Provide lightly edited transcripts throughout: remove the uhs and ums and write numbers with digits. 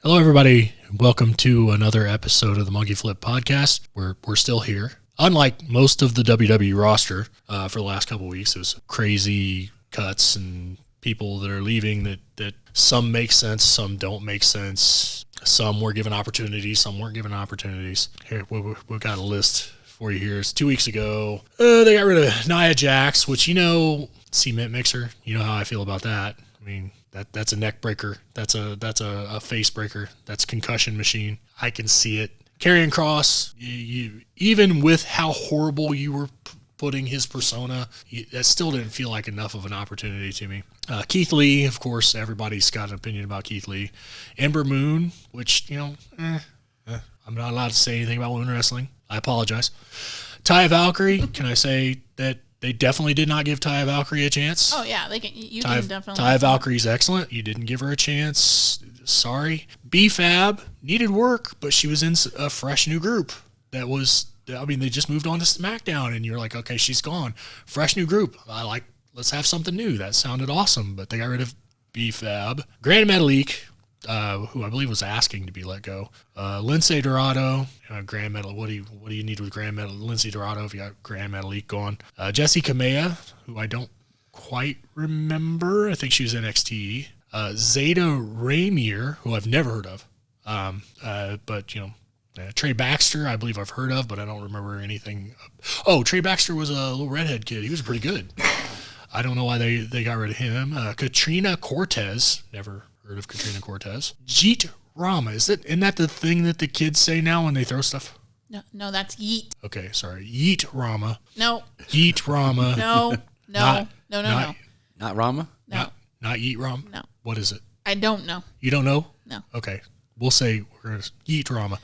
Hello, everybody. Welcome to another episode of the Monkey Flip Podcast. We're still here. Unlike most of the WWE roster for the last couple of weeks, it was crazy cuts and people that are leaving that some make sense, some don't make sense. Some were given opportunities, some weren't given opportunities. Here, we've got a list for you here. It's 2 weeks ago. They got rid of Nia Jax, which, cement mixer. You know how I feel about that. I mean, that's a neck breaker. That's a face breaker. That's concussion machine. I can see it. Karrion Kross, you even with how horrible you were putting his persona, that still didn't feel like enough of an opportunity to me. Keith Lee, of course, everybody's got an opinion about Keith Lee. Ember Moon, which, I'm not allowed to say anything about women wrestling. I apologize. Taya Valkyrie, can I say that they definitely did not give Taya Valkyrie a chance? Oh, yeah. You can definitely. Taya Valkyrie's excellent. You didn't give her a chance. Sorry. B-Fab needed work, but she was in a fresh new group. They just moved on to SmackDown, and you're like, okay, she's gone. Fresh new group. Let's have something new. That sounded awesome, but they got rid of B-Fab. Grand Metalik, who I believe was asking to be let go. Lindsay Dorado, Grand Metal. What do you need with Grand Metal? Lindsay Dorado, if you got Grand Metalik gone. Jessie Kamea, who I don't quite remember. I think she was NXT. Zeta Rainier, who I've never heard of. But Trey Baxter, I believe I've heard of, but I don't remember anything. Oh, Trey Baxter was a little redhead kid. He was pretty good. I don't know why they got rid of him. Katrina Cortez, never heard of Katrina Cortez. Jeet Rama, isn't that the thing that the kids say now when they throw stuff? No, that's yeet. Okay, sorry. Yeet Rama. No. Yeet Rama. No. No. Not Rama? No. Not Yeet Rama? No. What is it? I don't know. You don't know? No. Okay. We'll say we're going to Yeet Rama.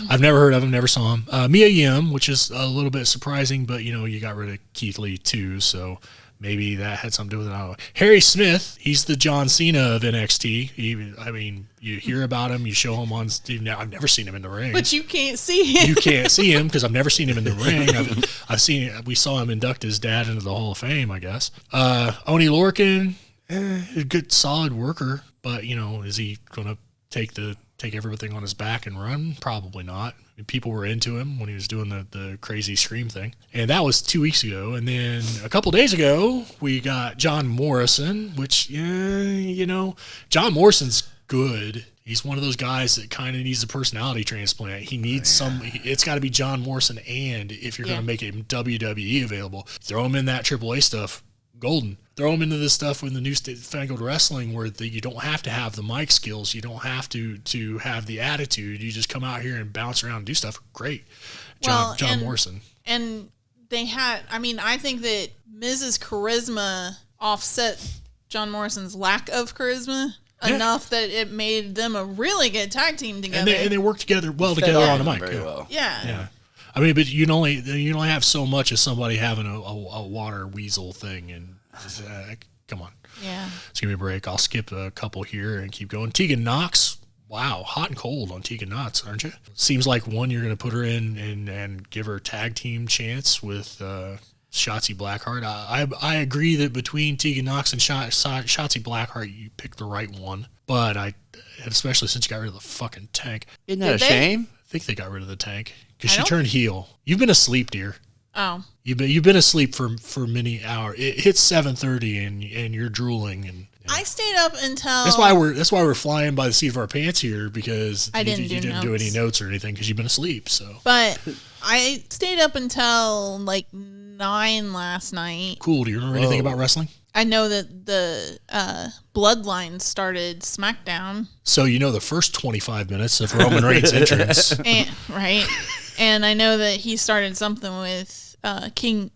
I've never heard of him, never saw him. Mia Yim, which is a little bit surprising, but, you got rid of Keith Lee too, so maybe that had something to do with it. I don't know. Harry Smith, he's the John Cena of NXT. You hear about him, you show him on Steve. Now, I've never seen him in the ring. But you can't see him. You can't see him because I've never seen him in the ring. We saw him induct his dad into the Hall of Fame, I guess. Oni Lorcan, a good solid worker, but is he going to take everything on his back and run? Probably not. People were into him when he was doing the crazy scream thing. And that was 2 weeks ago. And then a couple days ago, we got John Morrison, which, John Morrison's good. He's one of those guys that kind of needs a personality transplant. He needs it's got to be John Morrison, and if you're going to make him WWE available, throw him in that AAA stuff, golden. Throw him into this stuff with the new fangled wrestling where you don't have to have the mic skills. You don't have to have the attitude. You just come out here and bounce around and do stuff. Great. John Morrison. And they had, I think that Miz's charisma offset John Morrison's lack of charisma enough that it made them a really good tag team together. And they work together together on the mic. Very well. Yeah. But you can only have so much as somebody having a water weasel thing, and come on. Yeah. Let's give me a break. I'll skip a couple here and keep going. Tegan Knox. Wow, hot and cold on Tegan Knox, aren't you? Seems like one you're going to put her in and give her a tag team chance with Shotzi Blackheart. I agree that between Tegan Knox and Shotzi Blackheart, you picked the right one. But especially since you got rid of the fucking tank. Isn't that a shame? I think they got rid of the tank because she turned heel. You've been asleep, dear. Oh. You've been asleep for many hours. It hits 7:30 and you're drooling and. I stayed up until. That's why we're flying by the seat of our pants here, because you didn't do any notes or anything because you've been asleep. So. But I stayed up until 9 last night. Cool. Do you remember anything about wrestling? I know that the Bloodline started SmackDown. So the first 25 minutes of Roman Reigns' entrance. Right. And I know that he started something with King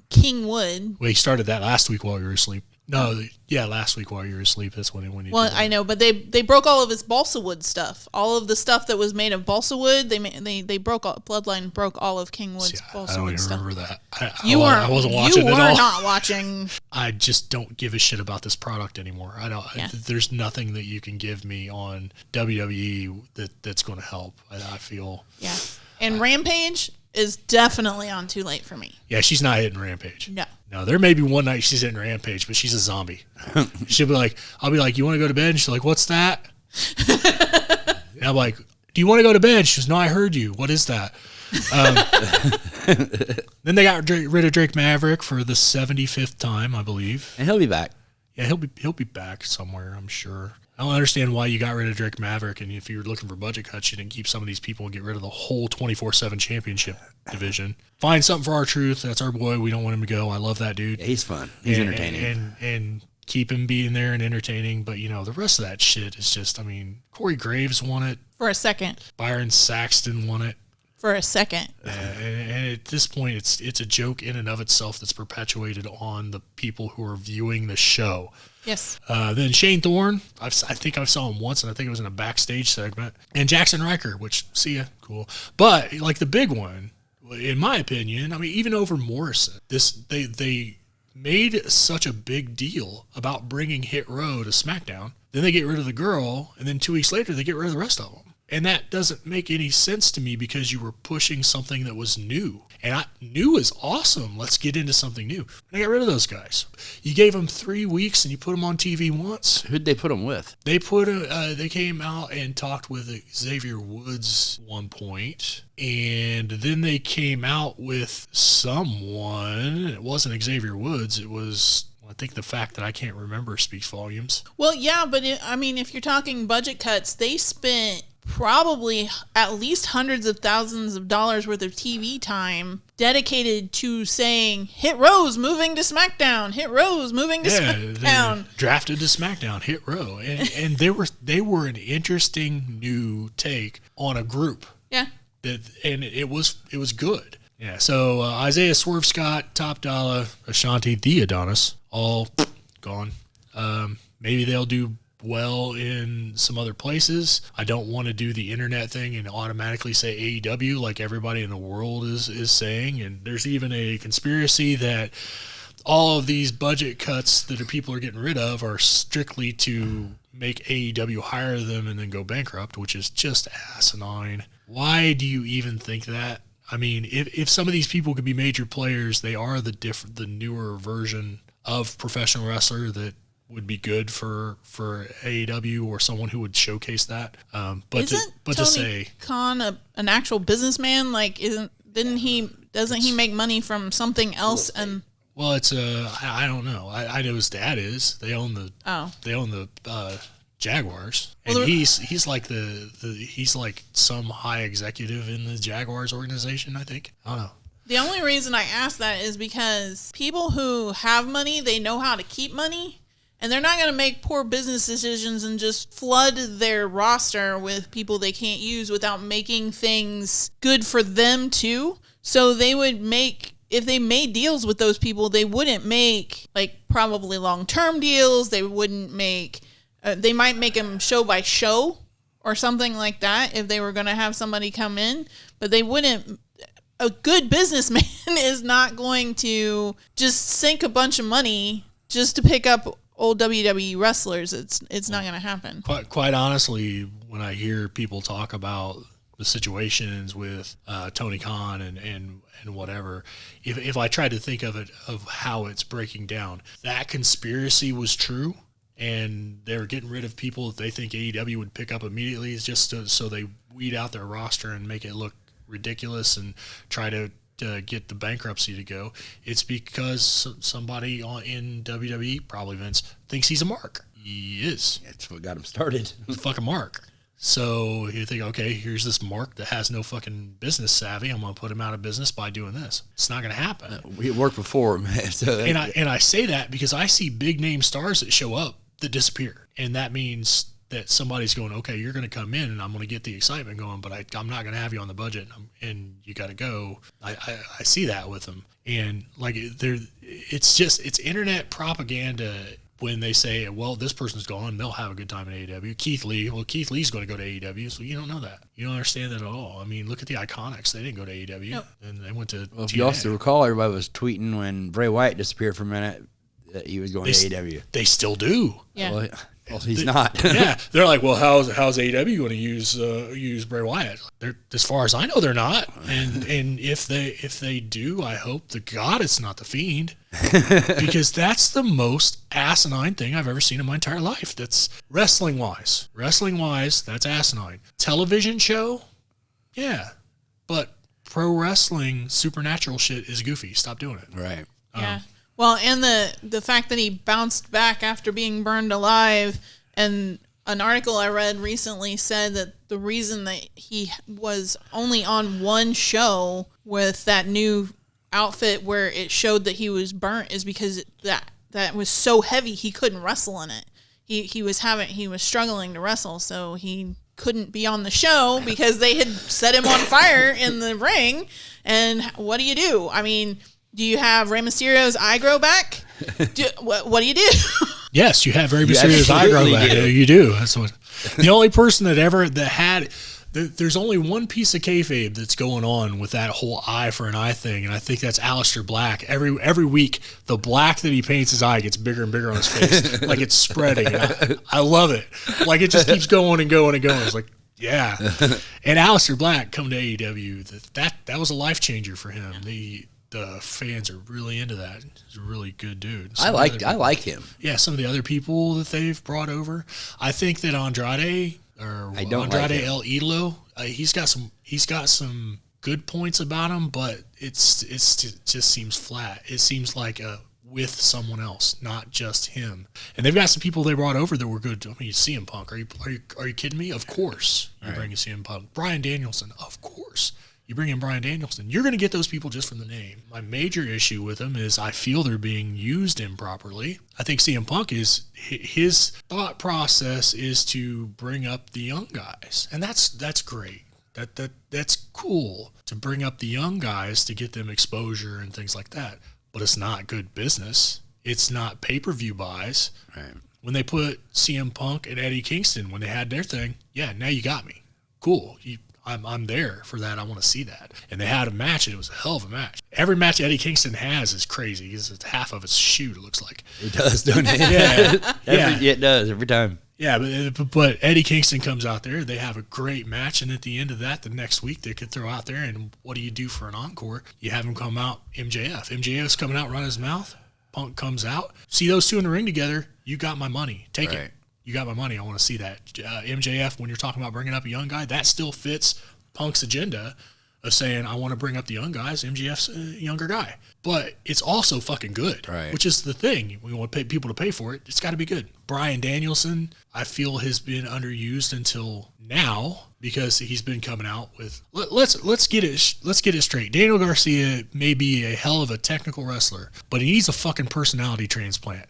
Wood. Well, he started that last week while you were asleep. No, yeah, last week while you were asleep. That's when he did that. I know, but they broke all of his balsa wood stuff. All of the stuff that was made of balsa wood, they broke all, Bloodline broke all of King Wood's balsa wood stuff. I don't even remember that. I wasn't watching it at all. You were not watching. I just don't give a shit about this product anymore. There's nothing that you can give me on WWE that's going to help. I feel. Yeah. And Rampage is definitely on too late for me. Yeah, she's not hitting Rampage. No, there may be one night she's hitting Rampage, but she's a zombie. She'll be like, I'll be like, you want to go to bed? And she's like, what's that? And I'm like, do you want to go to bed? She goes, no, I heard you. What is that? Then they got rid of Drake Maverick for the 75th time, I believe. And he'll be back. Yeah, he'll be back somewhere, I'm sure. I don't understand why you got rid of Drake Maverick, and if you were looking for budget cuts, you didn't keep some of these people and get rid of the whole 24/7 championship division. Find something for R-Truth. That's our boy. We don't want him to go. I love that dude. Yeah, he's fun. He's entertaining. And keep him being there and entertaining. But, the rest of that shit is just, Corey Graves won it. For a second. Byron Saxton won it. For a second. And at this point, it's a joke in and of itself that's perpetuated on the people who are viewing the show. Yes. Then Shane Thorne, I think I saw him once, and I think it was in a backstage segment. And Jackson Riker, which, see ya, cool. But, the big one, in my opinion, even over Morrison, they made such a big deal about bringing Hit Row to SmackDown. Then they get rid of the girl, and then 2 weeks later, they get rid of the rest of them. And that doesn't make any sense to me because you were pushing something that was new. And new is awesome. Let's get into something new. And I got rid of those guys. You gave them 3 weeks and you put them on TV once. Who'd they put them with? They they came out and talked with Xavier Woods one point. And then they came out with someone. It wasn't Xavier Woods. It was... I think the fact that I can't remember speaks volumes. Well, yeah, but if you're talking budget cuts, they spent probably at least hundreds of thousands of dollars worth of TV time dedicated to saying, Hit Row's moving to SmackDown. Hit Row's moving to SmackDown. Drafted to SmackDown, Hit Row. And they were an interesting new take on a group. Yeah. And it was good. Yeah, so Isaiah Swerve Scott, Top Dollar, Ashanti, the Adonis, all gone. Maybe they'll do well in some other places. I don't want to do the internet thing and automatically say AEW like everybody in the world is saying. And there's even a conspiracy that all of these budget cuts that people are getting rid of are strictly to make AEW hire them and then go bankrupt, which is just asinine. Why do you even think that? If some of these people could be major players, they are the newer version of professional wrestler that would be good for AEW or someone who would showcase that. To say Khan an actual businessman? Doesn't he make money from something else? And well, it's I don't know. I know his dad is. They own the Jaguars, and he's like he's like some high executive in the Jaguars organization, I think. I don't know. The only reason I ask that is because people who have money, they know how to keep money, and they're not going to make poor business decisions and just flood their roster with people they can't use without making things good for them too. So they would if they made deals with those people, they wouldn't make probably long-term deals. They wouldn't make they might make them show by show or something like that if they were going to have somebody come in, but they wouldn't. A good businessman is not going to just sink a bunch of money just to pick up old WWE wrestlers. It's not going to happen. Quite honestly, when I hear people talk about the situations with Tony Khan and whatever, if I try to think of how it's breaking down, that conspiracy was true. And they're getting rid of people that they think AEW would pick up immediately, just so they weed out their roster and make it look ridiculous and try to get the bankruptcy to go. It's because somebody in WWE, probably Vince, thinks he's a mark. He is. That's what got him started. He's a fucking mark. So you think, okay, here's this mark that has no fucking business savvy. I'm going to put him out of business by doing this. It's not going to happen. We worked before him. And I say that because I see big name stars that show up that disappear. And that means that somebody's going, okay, you're going to come in and I'm going to get the excitement going, but I'm not going to have you on the budget and you got to go. I see that with them. And it's internet propaganda when they say, well, this person's gone, they'll have a good time in AEW. Keith Lee's going to go to AEW, so you don't know that. You don't understand that at all. Look at the Iconics. They didn't go to AEW. Nope. And they went to if you also recall, everybody was tweeting when Bray Wyatt disappeared for a minute that he was going to AEW. They still do. Yeah. Well, he's not. Yeah, they're like, well, how's AEW going to use Bray Wyatt? They're, as far as I know, they're not. And if they do, I hope to God it's not the Fiend, because that's the most asinine thing I've ever seen in my entire life. That's wrestling wise, that's asinine. Television show, yeah, but pro wrestling supernatural shit is goofy. Stop doing it. Right. Yeah. Well, and the fact that he bounced back after being burned alive, and an article I read recently said that the reason that he was only on one show with that new outfit where it showed that he was burnt is because that was so heavy he couldn't wrestle in it. He was struggling to wrestle, so he couldn't be on the show because they had set him on fire in the ring. And what do? I mean, do you have Rey Mysterio's eye grow back? What do you do? Yes, you have Rey Mysterio's eye grow back. You do. That's what. The only person that had. There's only one piece of kayfabe that's going on with that whole eye for an eye thing, and I think that's Aleister Black. Every week, the black that he paints his eye gets bigger and bigger on his face, like it's spreading. I love it. Like it just keeps going and going and going. It's like, yeah. And Aleister Black come to AEW. That was a life changer for him. The fans are really into that. He's a really good dude. I like him. Yeah, some of the other people that they've brought over. I think that Andrade El Idolo, he's got some good points about him, but it just seems flat. It seems like with someone else, not just him. And they've got some people they brought over that were good. I mean, CM Punk. Are you kidding me? Of course, you bring CM Punk. Bryan Danielson, of course. You bring in Bryan Danielson, you're going to get those people just from the name. My major issue with them is I feel they're being used improperly. I think CM Punk his thought process is to bring up the young guys, and that's great. That's cool to bring up the young guys to get them exposure and things like that. But it's not good business. It's not pay-per-view buys. Right. When they put CM Punk and Eddie Kingston when they had their thing, yeah, now you got me. Cool. I'm there for that. I want to see that. And they had a match, and it was a hell of a match. Every match Eddie Kingston has is crazy. It's half of his shoot, it looks like. It does, don't it? Yeah. It does, every time. Yeah, but Eddie Kingston comes out there. They have a great match, and at the end of that, the next week, they could throw out there, and what do you do for an encore? You have him come out, MJF. MJF's coming out, run his mouth. Punk comes out. See those two in the ring together, you got my money. Take it. You got my money. I want to see that. MJF, when you're talking about bringing up a young guy, that still fits Punk's agenda of saying, I want to bring up the young guys. MJF's a younger guy. But it's also fucking good, which is the thing. We want people to pay for it. It's got to be good. Bryan Danielson, I feel, has been underused until now because he's been coming out with, let's get it straight. Daniel Garcia may be a hell of a technical wrestler, but he needs a fucking personality transplant.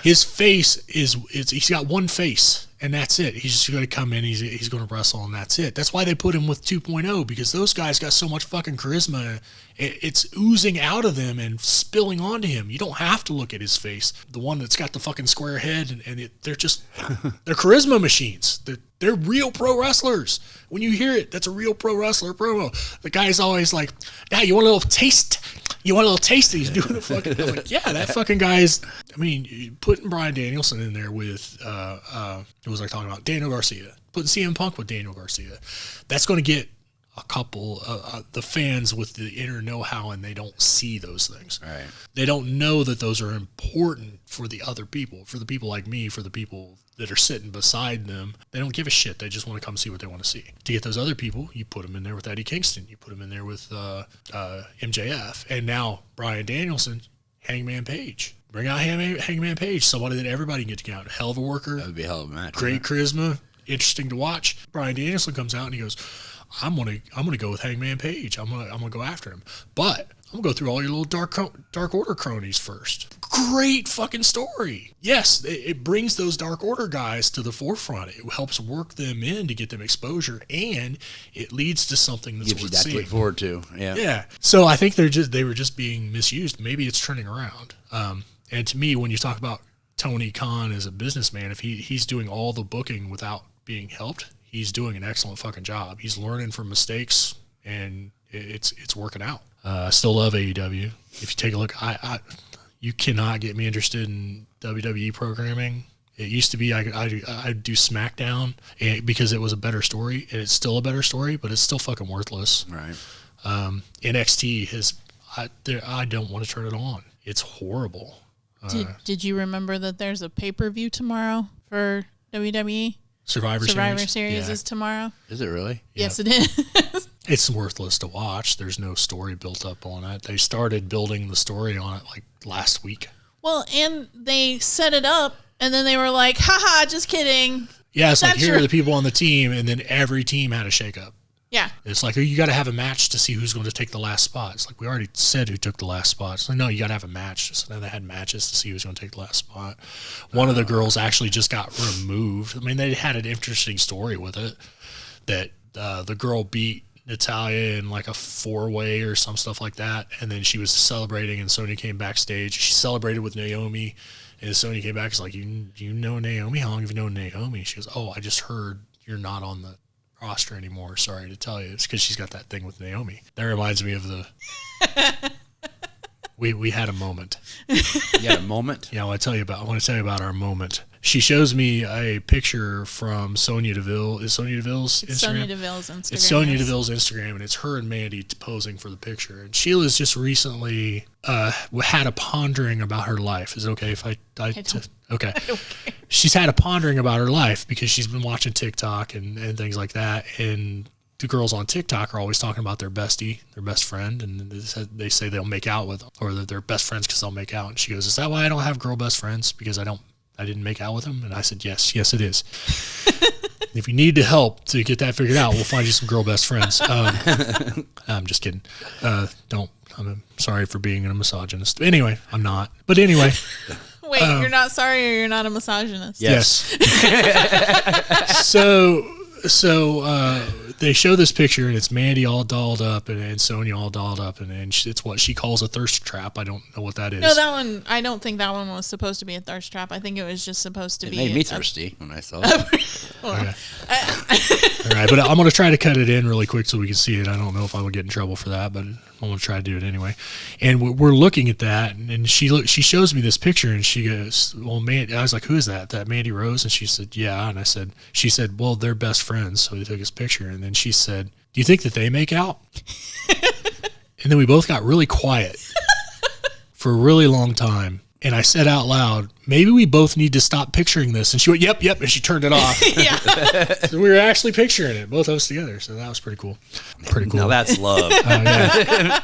His face he's got one face, and that's it. He's just going to come in, he's going to wrestle, and that's it. That's why they put him with 2.0, because those guys got so much fucking charisma. It's oozing out of them and spilling onto him. You don't have to look at his face. The one that's got the fucking square head, they're charisma machines. They're real pro wrestlers. When you hear it, that's a real pro wrestler promo. The guy's always like, "Yeah, you want a little taste? You want a little taste?" He's doing the fucking. I'm like, yeah, that fucking guy's. I mean, putting Bryan Danielson in there with what was I talking about? Daniel Garcia. Putting CM Punk with Daniel Garcia. That's going to get a couple the fans with the inner know-how, and they don't see those things. Right. They don't know that those are important for the other people, for the people like me, for the people that are sitting beside them. They don't give a shit. They just want to come see what they want to see. To get those other people, you put them in there with Eddie Kingston. You put them in there with MJF. And now Bryan Danielson, Hangman Page. Bring out Hangman Page, somebody that everybody can get to count. Hell of a worker. That would be a hell of a match. Great charisma. Interesting to watch. Bryan Danielson comes out and he goes, I'm gonna go with Hangman Page. I'm gonna go after him. But I'm gonna go through all your little Dark Order cronies first. Great fucking story. Yes, it brings those Dark Order guys to the forefront. It helps work them in to get them exposure, and it leads to something that's gives worth you that seeing. to look forward to. Yeah. Yeah. So I think they were just being misused. Maybe it's turning around. And to me, when you talk about Tony Khan as a businessman, if he's doing all the booking without being helped, he's doing an excellent fucking job. He's learning from mistakes, and it's working out. I still love AEW. If you take a look, you cannot get me interested in WWE programming It used to be I'd do SmackDown because it was a better story, and it's still a better story, but it's still fucking worthless. Right. NXT I don't want to turn it on. It's horrible. Did you remember that there's a pay-per-view tomorrow for WWE? Survivor Series is tomorrow. Is it really? Yes, it is. It's worthless to watch. There's no story built up on it. They started building the story on it like last week. Well, and they set it up, and then they were like, haha, just kidding. Yeah, it's like, here are the people on the team, and then every team had a shakeup. Yeah. It's like, you got to have a match to see who's going to take the last spot. It's like, we already said who took the last spot. So, no, you got to have a match. So then they had matches to see who's going to take the last spot. One of the girls actually just got removed. I mean, they had an interesting story with it, that the girl beat Natalia in like a 4-way or some stuff like that, and then she was celebrating, and Sonya came backstage. She celebrated with Naomi, and Sonya came back. It's like, you know Naomi? How long have you known Naomi? She goes, oh, I just heard you're not on the roster anymore. Sorry to tell you. It's because she's got that thing with Naomi. That reminds me of the we had a moment. You had a moment? Yeah, I want to tell you about our moment. She shows me a picture from Sonya Deville. Is Sonya Deville's Instagram? Sonya Deville's Instagram. It's Sonya Deville's Instagram, and it's her and Mandy posing for the picture. And Sheila's just recently had a pondering about her life. Is it okay if I okay. She's had a pondering about her life because she's been watching TikTok and things like that. And the girls on TikTok are always talking about their bestie, their best friend, and they say they'll make out with them, or that they're best friends because they'll make out. And she goes, is that why I don't have girl best friends? Because I didn't make out with them? And I said, yes, it is. If you need to help to get that figured out, we'll find you some girl best friends. I'm just kidding. I'm sorry for being a misogynist. Anyway, I'm not. But anyway. Wait, you're not sorry, or you're not a misogynist? Yes. So they show this picture, and it's Mandy all dolled up and Sonya all dolled up, and it's what she calls a thirst trap. I don't know what that is. No, that one, I don't think that one was supposed to be a thirst trap. I think it was just supposed to be. It made me thirsty when I saw it. Okay. All right, but I'm going to try to cut it in really quick so we can see it. I don't know if I would get in trouble for that, but I'm going to try to do it anyway. And we're looking at that, and she shows me this picture, and she goes, well, man, I was like, who is that? That Mandy Rose? And she said, yeah. And she said, well, they're best friends. So they took his picture, and then she said, do you think that they make out? And then we both got really quiet for a really long time. And I said out loud, maybe we both need to stop picturing this. And she went, yep. And she turned it off. Yeah. So we were actually picturing it, both of us together. So that was pretty cool. Now that's love. Yeah.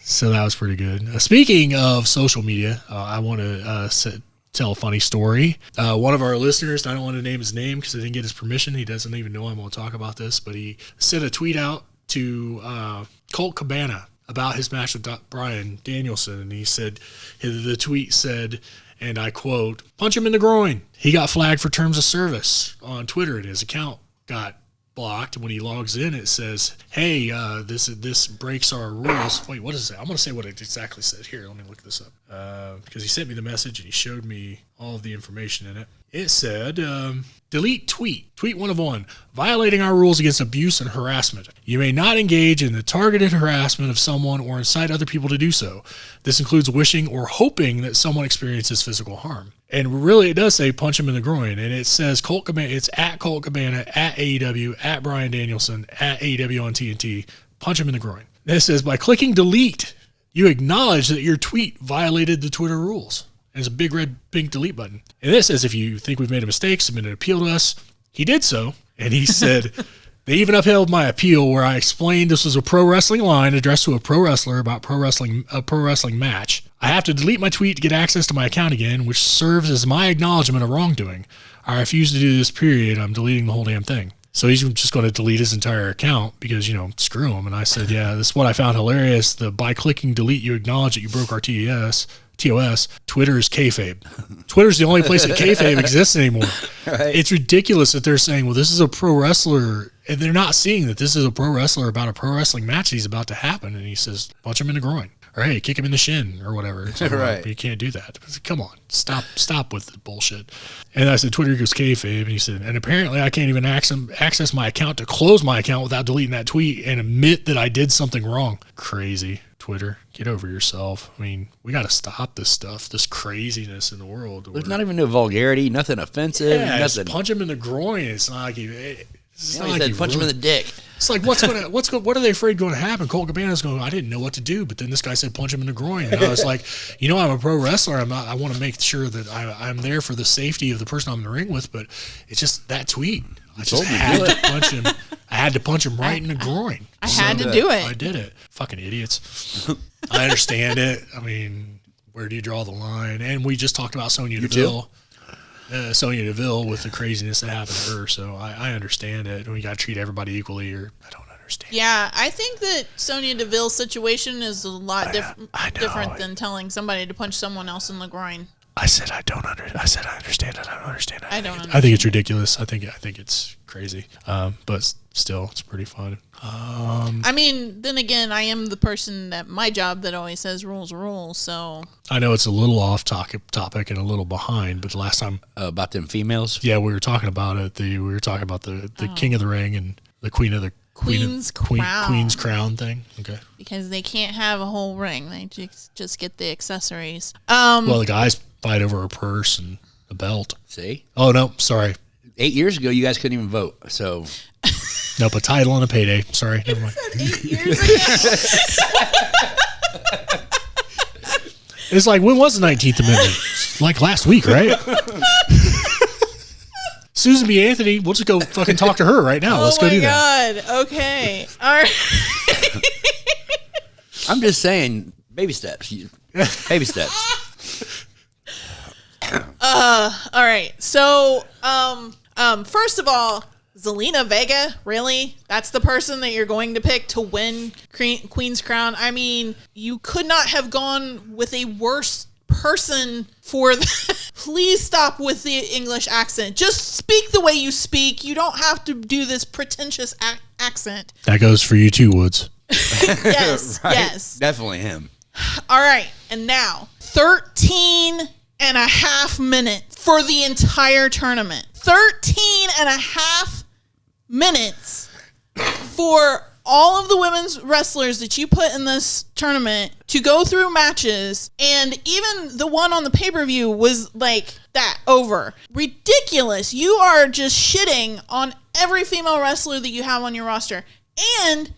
So that was pretty good. Speaking of social media, I want to tell a funny story. One of our listeners, I don't want to name his name because I didn't get his permission. He doesn't even know I'm going to talk about this, but he sent a tweet out to Colt Cabana about his match with Bryan Danielson, and he said, the tweet said, and I quote, punch him in the groin. He got flagged for terms of service on Twitter, and his account got blocked. When he logs in, it says, hey, this breaks our rules. Wait, what is it? I'm going to say what it exactly said. Here, let me look this up. Because he sent me the message, and he showed me all of the information in it. It said, delete tweet. Tweet 1 of 1. Violating our rules against abuse and harassment. You may not engage in the targeted harassment of someone or incite other people to do so. This includes wishing or hoping that someone experiences physical harm. And really, it does say punch him in the groin. And it says Colt Cabana. It's at Colt Cabana, at AEW, at Bryan Danielson, at AEW on TNT. Punch him in the groin. And it says, by clicking delete, you acknowledge that your tweet violated the Twitter rules. And there's a big red pink delete button. And this says, if you think we've made a mistake, submit an appeal to us. He did so. And he said, they even upheld my appeal where I explained this was a pro wrestling line addressed to a pro wrestler about a pro wrestling match. I have to delete my tweet to get access to my account again, which serves as my acknowledgement of wrongdoing. I refuse to do this, period. I'm deleting the whole damn thing. So he's just going to delete his entire account because, screw him. And I said, yeah, this is what I found hilarious. By clicking delete, you acknowledge that you broke our TOS. Twitter is kayfabe. Twitter's the only place that kayfabe exists anymore. Right. It's ridiculous that they're saying, well, this is a pro wrestler, and they're not seeing that this is a pro wrestler about a pro wrestling match he's about to happen, and he says, punch him in the groin, or hey, kick him in the shin, or whatever. So, right. You can't do that. Come on, stop with the bullshit. And I said, Twitter goes kayfabe, and he said, and apparently I can't even access my account to close my account without deleting that tweet and admit that I did something wrong. Crazy. Twitter, get over yourself. I mean, we got to stop this stuff, this craziness in the world. There's not even no vulgarity, nothing offensive. Yeah, nothing. Punch him in the groin. It's not like punch him in the dick. It's like, what are they afraid going to happen? Colt Cabana's going, I didn't know what to do, but then this guy said punch him in the groin. And I was like, I'm a pro wrestler. I want to make sure that I'm there for the safety of the person I'm in the ring with, but it's just that tweet. I just had to punch him. I had to punch him right in the groin. I had to do it. I did it. Fucking idiots. I understand it. I mean, where do you draw the line? And we just talked about Sonya Deville. Sonya Deville with the craziness that happened to her. So I understand it. And we got to treat everybody equally, or I don't understand. Yeah, I think that Sonya Deville's situation is a lot different than telling somebody to punch someone else in the groin. I said I understand it. I don't understand it. I think it's ridiculous. I think it's crazy. But still, it's pretty fun. I mean, then again, I am the person at my job that always says rules are rules. So I know it's a little off topic and a little behind. But the last time about them females, we were talking about it. We were talking about the King of the Ring and the Queen's crown thing. Okay. Because they can't have a whole ring. They just get the accessories. Well, the guys fight over a purse and a belt. See? Oh, no. Sorry. 8 years ago, you guys couldn't even vote. So. Nope, a title and a payday. Sorry. Never mind. 8 years ago. It's like, when was the 19th Amendment? Like last week, right? Susan B. Anthony, we'll just go fucking talk to her right now. Let's go do that. Oh, my God. Okay. All right. I'm just saying, baby steps. Baby steps. All right. So, first of all, Zelina Vega, really? That's the person that you're going to pick to win Queen's Crown? I mean, you could not have gone with a worse person for that. Please stop with the English accent. Just speak the way you speak. You don't have to do this pretentious accent. That goes for you too, Woods. Yes, right? Yes. Definitely him. All right, and now 13 and a half minutes for the entire tournament. 13 and a half minutes for all of the women's wrestlers that you put in this tournament to go through matches, and even the one on the pay-per-view was like that, over. Ridiculous. You are just shitting on every female wrestler that you have on your roster, and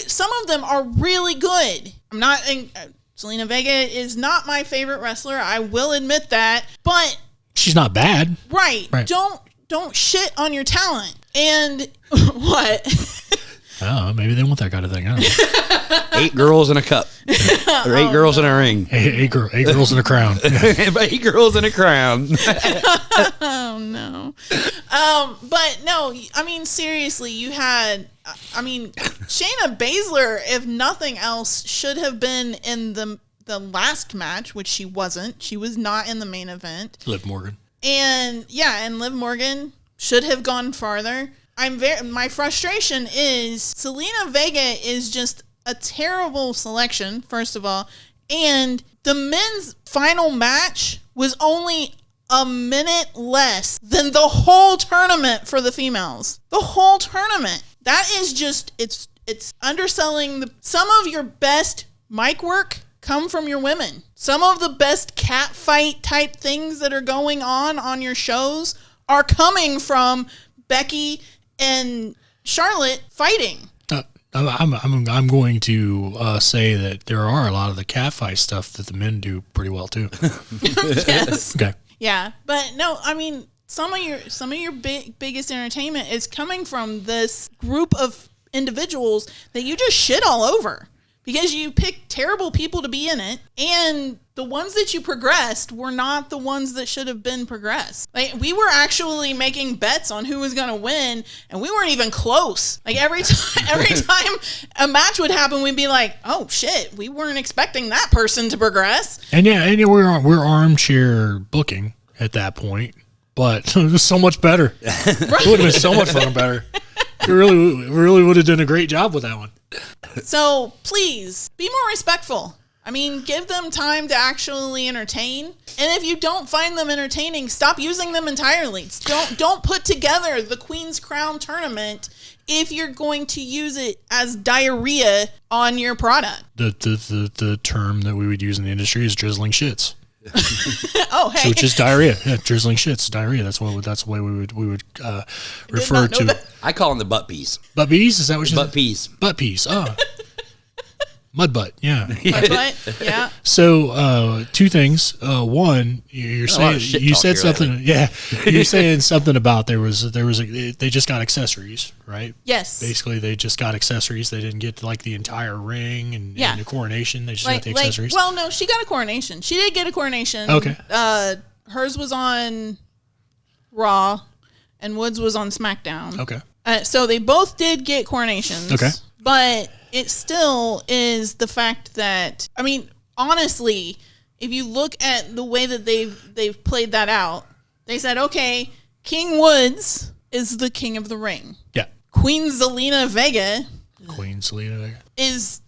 some of them are really good. Zelina Vega is not my favorite wrestler. I will admit that, but she's not bad. Right. Don't shit on your talent. And what? Oh, maybe they want that kind of thing. I don't know. 8 girls in a cup. Or 8 girls in a ring. 8 girls in a crown. 8 girls in a crown. Oh, no. But no, I mean, seriously, you had, Shayna Baszler, if nothing else, should have been in the last match, which she wasn't. She was not in the main event. Liv Morgan. And Liv Morgan should have gone farther. My frustration is Zelina Vega is just a terrible selection, first of all. And the men's final match was only a minute less than the whole tournament for the females. The whole tournament. That is just, it's underselling some of your best mic work come from your women. Some of the best cat fight type things that are going on your shows are coming from Becky and Charlotte fighting. I'm going to say that there are a lot of the catfight stuff that the men do pretty well too. Yes. Okay. Yeah, but no, I mean, some of your biggest entertainment is coming from this group of individuals that you just shit all over because you pick terrible people to be in it, and the ones that you progressed were not the ones that should have been progressed. Like, we were actually making bets on who was going to win, and we weren't even close. Like, every time a match would happen, we'd be like, "Oh shit, we weren't expecting that person to progress." And we're armchair booking at that point, but it was so much better. It would have been so much fun better. We really would have done a great job with that one. So please be more respectful. I mean, give them time to actually entertain. And if you don't find them entertaining, stop using them entirely. Don't put together the Queen's Crown tournament if you're going to use it as diarrhea on your product. The term that we would use in the industry is drizzling shits. Oh, hey. So it's just diarrhea. Yeah, drizzling shits, diarrhea. That's the way we would refer to. That. I call them the butt peas. Butt peas? Is that what you said? Butt peas. Butt peas. Oh. Mud butt, yeah. Mud butt, yeah. So, two things. One, you're saying you said something. Lately. Yeah, you're saying something about they just got accessories, right? Yes. Basically, they just got accessories. They didn't get like the entire ring and the coronation. They just got the accessories. Well, no, she got a coronation. She did get a coronation. Okay. Hers was on Raw, and Woods was on SmackDown. Okay. So they both did get coronations. Okay. But it still is the fact that, I mean, honestly, if you look at the way that they've played that out, they said, okay, King Woods is the king of the ring. Yeah. Queen Zelina Vega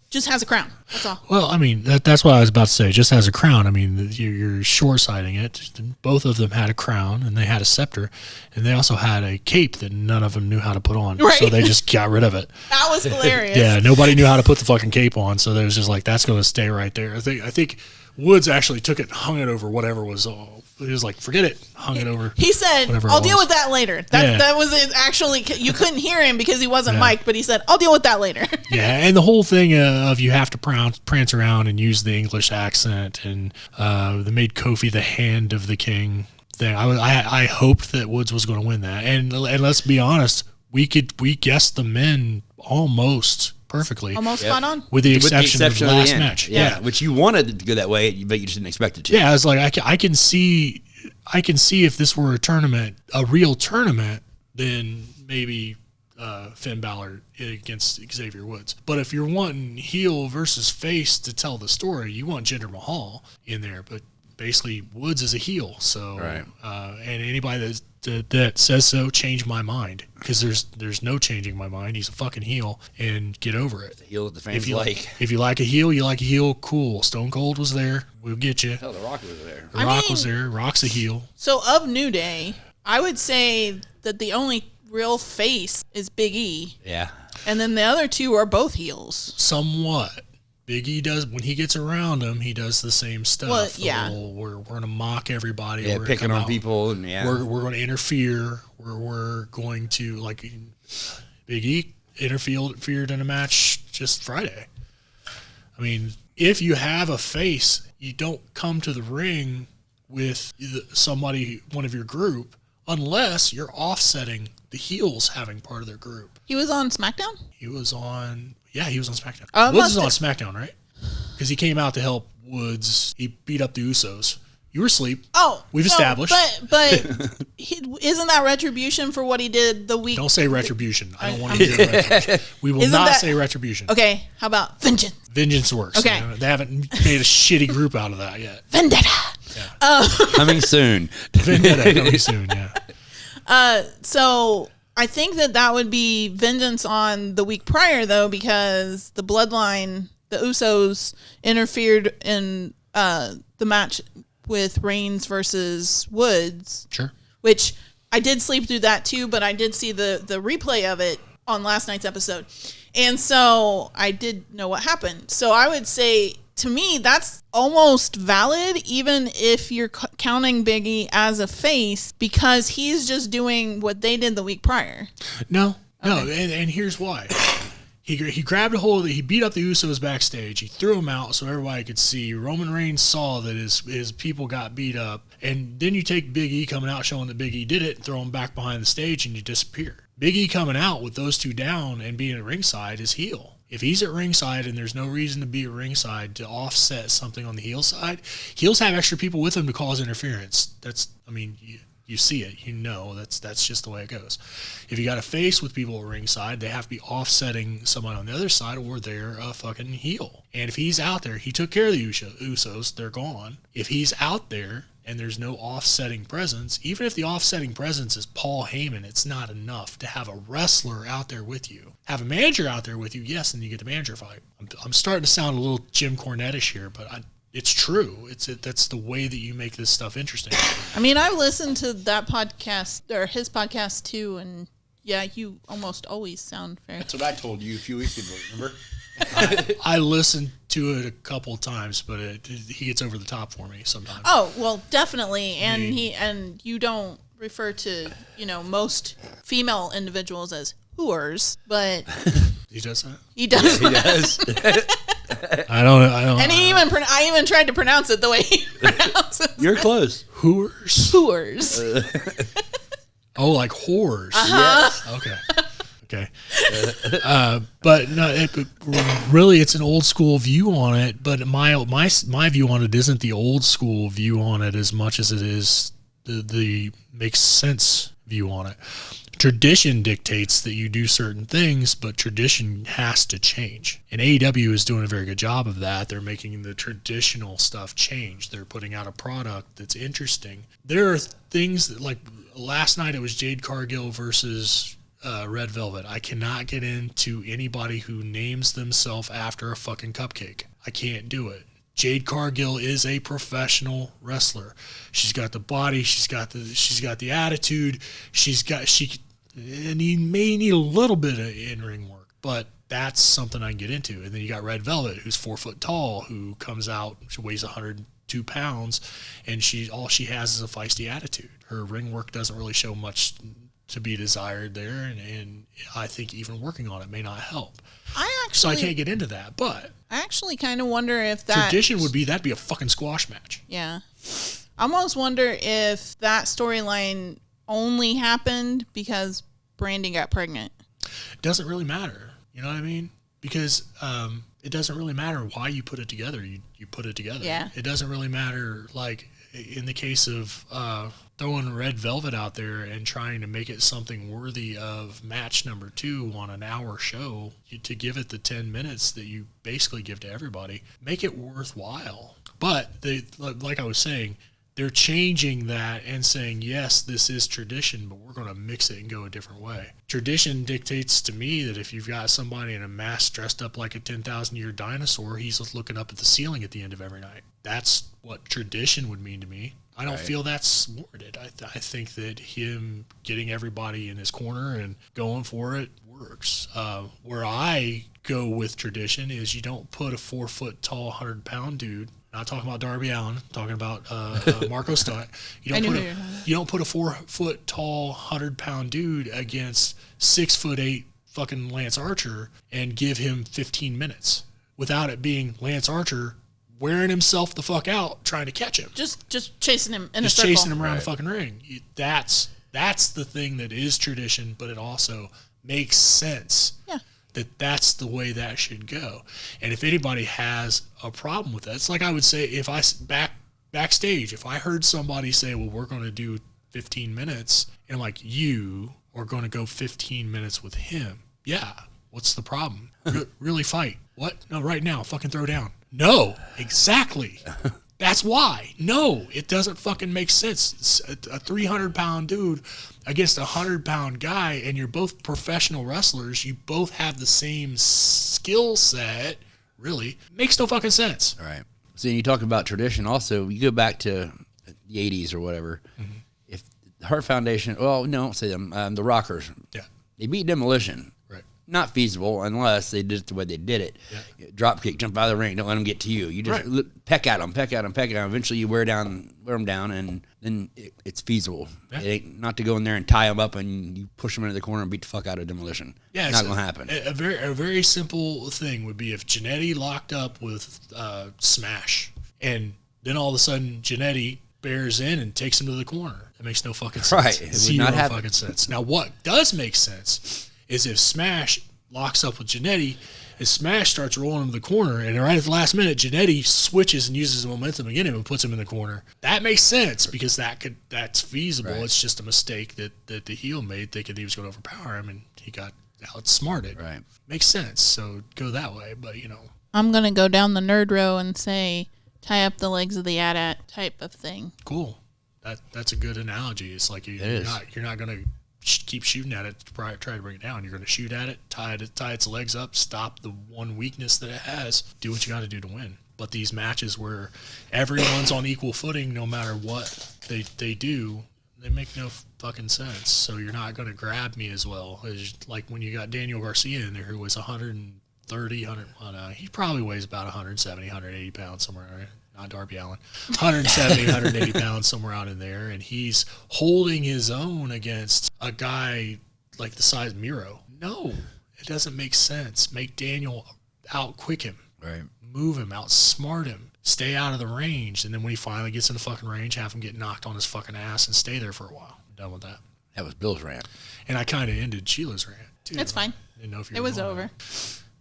just has a crown. That's all. Well, I mean, that's what I was about to say. Just has a crown. I mean, you're short-sighting it. Both of them had a crown, and they had a scepter, and they also had a cape that none of them knew how to put on. Right. So they just got rid of it. That was hilarious. Yeah, nobody knew how to put the fucking cape on, so they was just like, that's going to stay right there. I think Woods actually took it and hung it over whatever was all. He was like, forget it. Hung it over. He said, I'll deal with that later. That was it. Actually, you couldn't hear him because he wasn't mic'd, but he said, I'll deal with that later. Yeah, and the whole thing of you have to prance around and use the English accent, and they made Kofi the hand of the king thing. I hoped that Woods was going to win that. And let's be honest, we guessed the men almost perfectly. Almost spot on. With the exception of the last match. Yeah, which you wanted to go that way, but you just didn't expect it to. Yeah, I was like, I can see if this were a real tournament, then maybe Finn Balor against Xavier Woods. But if you're wanting heel versus face to tell the story, you want Jinder Mahal in there. But basically, Woods is a heel. So, right. And anybody that says so, change my mind, because there's no changing my mind. He's a fucking heel, and get over it. The heel that the fans like. If you like a heel, you like a heel. Cool. Stone Cold was there. We'll get you. Hell, The Rock was there. The Rock was there. Rock's a heel. So of New Day, I would say that the only real face is Big E. Yeah. And then the other two are both heels. Somewhat. Big E does, when he gets around him, he does the same stuff. Well, yeah. We're going to mock everybody. Yeah, picking on people. And We're going to interfere. We're going to, like, Big E interfered in a match just Friday. I mean, if you have a face, you don't come to the ring with somebody, one of your group, unless you're offsetting the heels having part of their group. He was on SmackDown? He was on SmackDown. Woods is on SmackDown, right? Because he came out to help Woods. He beat up the Usos. You were asleep. Oh, we've established. But isn't that retribution for what he did the week? Don't say retribution. I don't want to hear retribution. We will not say retribution. Okay, how about vengeance? Vengeance works. Okay. They haven't made a shitty group out of that yet. Vendetta. Yeah. Coming soon. Vendetta coming soon, yeah. So I think that would be vengeance on the week prior, though, because the Bloodline, the Usos, interfered in the match with Reigns versus Woods. Sure. Which I did sleep through that too, but I did see the replay of it on last night's episode. And so I did know what happened. So I would say, to me, that's almost valid, even if you're counting Big E as a face, because he's just doing what they did the week prior. No, and here's why. He grabbed a hold of it. He beat up the Usos backstage. He threw them out so everybody could see. Roman Reigns saw that his people got beat up. And then you take Big E coming out showing that Big E did it and throw him back behind the stage and you disappear. Big E coming out with those two down and being at ringside is heel. If he's at ringside and there's no reason to be at ringside to offset something on the heel side, heels have extra people with them to cause interference. You see it, that's just the way it goes. If you got a face with people at ringside, they have to be offsetting someone on the other side, or they're a fucking heel. And if he's out there, he took care of the Usos, they're gone. If he's out there, and there's no offsetting presence, even if the offsetting presence is Paul Heyman, it's not enough to have a wrestler out there with you. Have a manager out there with you, yes, and you get the manager fight. I'm starting to sound a little Jim Cornette-ish here, but it's true. That's the way that you make this stuff interesting. I mean, I listened to that podcast, or his podcast too, and yeah, you almost always sound fair. That's what I told you a few weeks ago, remember? I listened to it a couple of times, but he gets over the top for me sometimes. Oh, well, definitely. And you don't refer to, most female individuals as whores, but he does that? He does. Yeah, he does. I don't. And I even tried to pronounce it the way he pronounces it. You're close. Whores. Oh, like whores. Uh-huh. Yes. Okay. But no, really, it's an old school view on it. But my view on it isn't the old school view on it as much as it is the makes sense view on it. Tradition dictates that you do certain things, but tradition has to change. And AEW is doing a very good job of that. They're making the traditional stuff change. They're putting out a product that's interesting. There are things that, like last night, it was Jade Cargill versus Red Velvet. I cannot get into anybody who names themselves after a fucking cupcake. I can't do it. Jade Cargill is a professional wrestler. She's got the body. She's got the attitude. And you may need a little bit of in-ring work, but that's something I can get into. And then you got Red Velvet, who's 4 foot tall, who comes out, she weighs 102 pounds, and all she has is a feisty attitude. Her ring work doesn't really show much to be desired there, and I think even working on it may not help. So I can't get into that, but I actually kind of wonder if that tradition that'd be a fucking squash match. Yeah. I almost wonder if that storyline only happened because Brandy got pregnant. It doesn't really matter. You know what I mean? Because it doesn't really matter why you put it together. You put it together. Yeah. It doesn't really matter, like in the case of throwing Red Velvet out there and trying to make it something worthy of match number 2 on an hour show, to give it the 10 minutes that you basically give to everybody, make it worthwhile. But like I was saying, they're changing that and saying, yes, this is tradition, but we're going to mix it and go a different way. Tradition dictates to me that if you've got somebody in a mask dressed up like a 10,000-year dinosaur, he's looking up at the ceiling at the end of every night. That's what tradition would mean to me. I don't feel that's warranted. I think that him getting everybody in his corner and going for it works. Where I go with tradition is you don't put a 4 foot tall, 100-pound dude. Not talking about Darby Allin, talking about Marco Stunt. You don't put a 4 foot tall, 100-pound dude against 6'8" fucking Lance Archer and give him 15 minutes without it being Lance Archer wearing himself the fuck out trying to catch him. Just chasing him in a circle. Just chasing him around the fucking ring. That's the thing that is tradition, but it also makes sense. Yeah. That's the way that should go. And if anybody has a problem with that, it's like I would say if I backstage, if I heard somebody say, well, we're going to do 15 minutes, and I'm like, you are going to go 15 minutes with him. Yeah. What's the problem? Really fight. What? No, right now. Fucking throw down. No, exactly. That's why. No, it doesn't fucking make sense. It's a 300-pound dude against a 100-pound guy, and you're both professional wrestlers. You both have the same skill set. Really, makes no fucking sense. All right. So you talk about tradition. Also, you go back to the 80s or whatever. Mm-hmm. If the Hart Foundation, well, no, don't say them. The Rockers. Yeah. They beat Demolition. Right. Not feasible unless they did it the way they did it. Yeah. Drop kick, jump out of the ring, don't let them get to you. You just peck at them. Eventually you wear them down, and then it's feasible. Yeah. It ain't not to go in there and tie them up and you push them into the corner and beat the fuck out of Demolition. Yeah, it's not going to happen. A very simple thing would be if Jannetty locked up with Smash, and then all of a sudden Jannetty bears in and takes him to the corner. That makes no fucking sense. Right. It would not have fucking sense. Now, what does make sense is if Smash locks up with Jannetty, and Smash starts rolling him to the corner, and right at the last minute, Jannetty switches and uses the momentum against him and puts him in the corner. That makes sense because that's feasible. Right. It's just a mistake that the heel made, thinking he was going to overpower him, and he got outsmarted. Right. Makes sense. So go that way, but I'm going to go down the nerd row and say tie up the legs of the AT-AT type of thing. Cool. That's a good analogy. It's like you're not going to keep shooting at it to try to bring it down. You're going to shoot at it, tie its legs up, stop the one weakness that it has, do what you got to do to win. But these matches where everyone's on equal footing, no matter what they do, they make no fucking sense. So you're not going to grab me as well as like when you got Daniel Garcia in there, who was 130, he probably weighs about 170, 180 pounds somewhere, right? Not Darby Allin, 170, 180 pounds somewhere out in there, and he's holding his own against a guy like the size of Miro. No, it doesn't make sense. Make Daniel out-quick him. Right. Move him, outsmart him, stay out of the range, and then when he finally gets in the fucking range, have him get knocked on his fucking ass and stay there for a while. I'm done with that. That was Bill's rant. And I kind of ended Sheila's rant, too. It's fine. Didn't know if you It was over.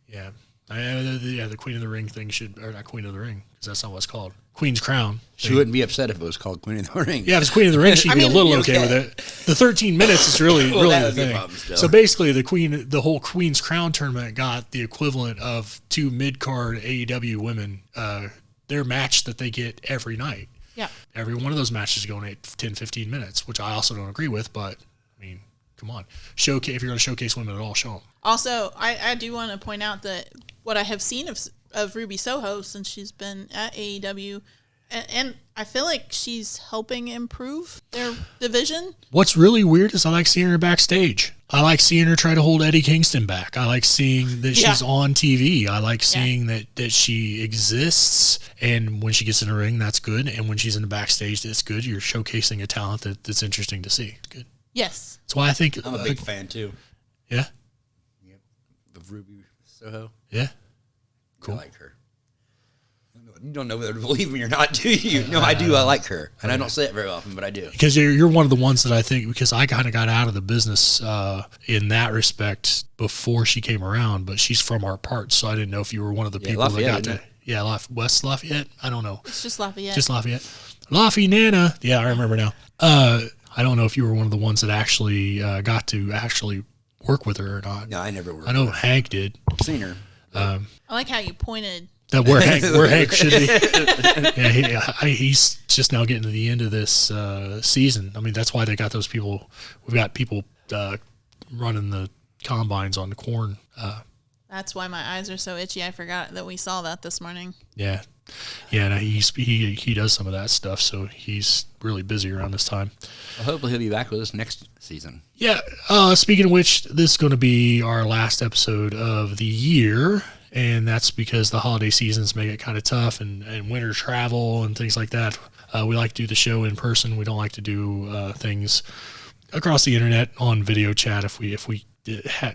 Yeah. The Queen of the Ring thing or not Queen of the Ring, because that's not what it's called. Queen's Crown. She wouldn't be upset if it was called Queen of the Ring. Yeah, if it's Queen of the Ring, she'd be a little okay with it. The 13 minutes is really the thing. So basically, the whole Queen's Crown tournament got the equivalent of 2 mid-card AEW women, their match that they get every night. Yeah. Every one of those matches is going 10, 15 minutes, which I also don't agree with, but, I mean, come on. If you're going to showcase women at all, show them. Also, I do want to point out that what I have seen of Ruby Soho since she's been at AEW, and I feel like she's helping improve their division. What's really weird is I like seeing her backstage. I like seeing her try to hold Eddie Kingston back. I like seeing that she's on TV. I like seeing that she exists, and when she gets in the ring, that's good, and when she's in the backstage, that's good. You're showcasing a talent that's interesting to see. Good. Yes. That's why I think... I'm a big fan, too. Yeah? Yep. Of Ruby Soho. Yeah. Cool. I like her. You don't know whether to believe me or not, do you? No, I do. I like her. And I don't say it very often, but I do. Because you're one of the ones that I think, because I kind of got out of the business in that respect before she came around, but she's from our parts, so I didn't know if you were one of the people Lafayette, that got to... Yeah, West Lafayette? I don't know. It's just Lafayette. Just Lafayette. Nana. Yeah, I remember now. I don't know if you were one of the ones that actually got to actually work with her or not. No, I never worked I know with her. Hank did. I've seen her. I like how you pointed... That where Hank should be. Yeah, he's just now getting to the end of this season. I mean, that's why they got those people. We've got people running the combines on the corn. That's why my eyes are so itchy. I forgot that we saw that this morning. Yeah. Yeah, no, he does some of that stuff, so he's really busy around this time. Well, hopefully he'll be back with us next season. Yeah. Speaking of which, this is going to be our last episode of the year. And that's because the holiday seasons make it kind of tough and winter travel and things like that. We like to do the show in person. We don't like to do things across the internet on video chat if we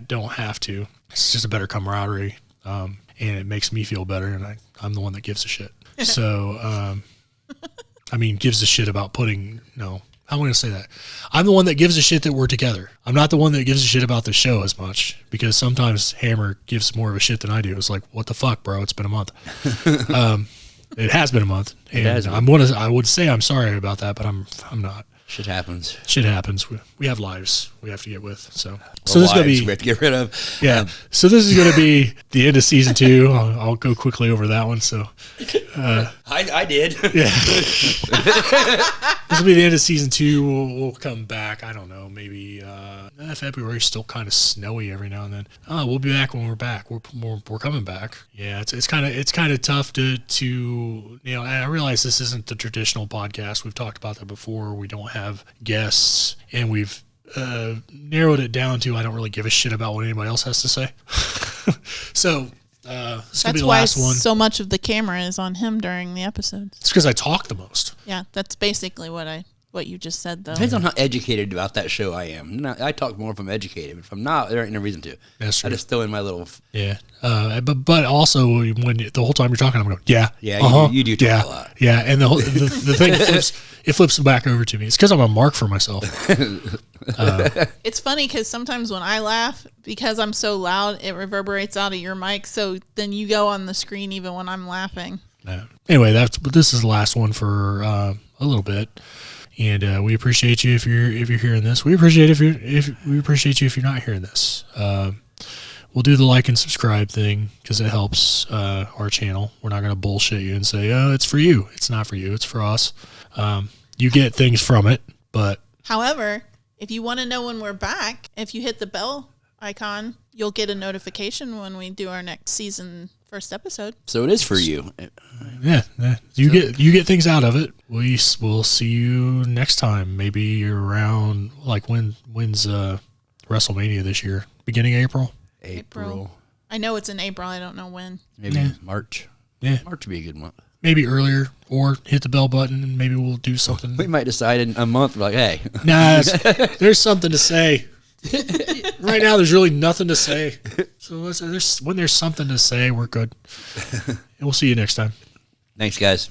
don't have to. It's just a better camaraderie, and it makes me feel better, and I'm the one that gives a shit. So, gives a shit about I'm going to say that. I'm the one that gives a shit that we're together. I'm not the one that gives a shit about the show as much, because sometimes Hammer gives more of a shit than I do. It's like, what the fuck, bro? It's been a month. It has been a month. And I would say I'm sorry about that, but I'm not. Shit happens. Shit happens. We have lives we have to get with. So this is going to be we have to get rid of. Yeah. So this is going to be the end of season 2. I'll go quickly over that one. So I did. Yeah. This will be the end of season 2. We'll come back. I don't know. Maybe February's still kind of snowy every now and then. We'll be back when we're back. We're coming back. Yeah. It's kind of tough to I realize this isn't the traditional podcast. We've talked about that before. We don't have guests, and we've narrowed it down to I don't really give a shit about what anybody else has to say. So this will be the last one. So much of the camera is on him during the episodes. It's because I talk the most. Yeah, that's basically what you just said, though. Depends on how educated about that show I am. I talk more if I'm educated. If I'm not, there ain't no reason to. That's true. I just throw in my little... Yeah. But also, when the whole time you're talking, I'm going, yeah. Yeah, you do talk a lot. Yeah, and the thing flips back over to me. It's because I'm a mark for myself. It's funny because sometimes when I laugh, because I'm so loud, it reverberates out of your mic, so then you go on the screen even when I'm laughing. Anyway, this is the last one for a little bit. And we appreciate you if you're hearing this. We appreciate you if you're not hearing this. we'll do the like and subscribe thing because it helps our channel. We're not going to bullshit you and say, oh, it's for you. It's not for you. It's for us. You get things from it, but... However, if you want to know when we're back, if you hit the bell icon, you'll get a notification when we do our next season first episode. So it is for you. Yeah. You get things out of it. We'll see you next time. Maybe around like when's WrestleMania this year? Beginning April? April. I know it's in April. I don't know when. Maybe March. Yeah. March would be a good month. Maybe earlier, or hit the bell button and maybe we'll do something. We might decide in a month, we're like, hey. Nah, there's something to say. Right now, there's really nothing to say. So when there's something to say, we're good. And we'll see you next time. Thanks, guys.